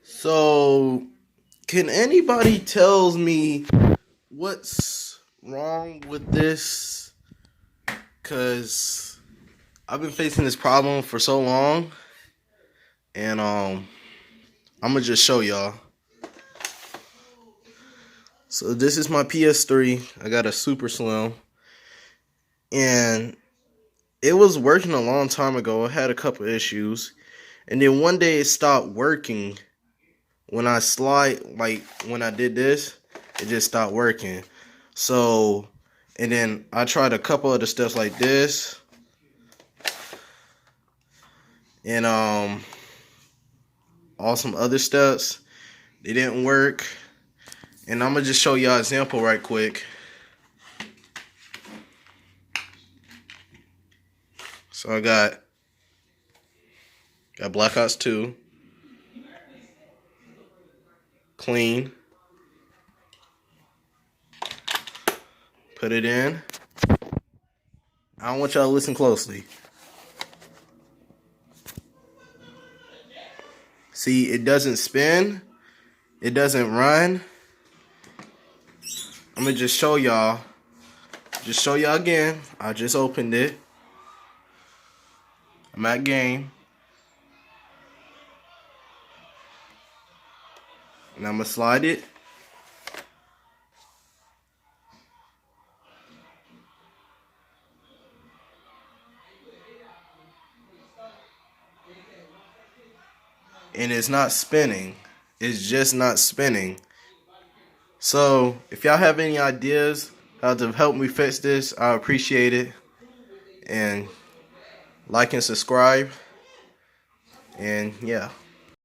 So, can anybody tells me what's wrong with this? Cause I've been facing this problem for so long, and I'm gonna just show y'all. So this is my PS3. I got a Super Slim, and it was working a long time ago. I had a couple issues, and then one day it stopped working. When I slide, like when I did this, it just stopped working. So, and then I tried a couple of the steps like this, and all some other steps. They didn't work. And I'm gonna just show y'all an example right quick. So I got Black Ops 2, clean, put it in. I don't want y'all to listen closely. See, it doesn't spin, it doesn't run. I'm gonna just show y'all. Just show y'all again. I just opened it. I'm at game. And I'm gonna slide it. And it's not spinning. It's just not spinning. So, if y'all have any ideas how to help me fix this, I appreciate it. And like and subscribe. And yeah.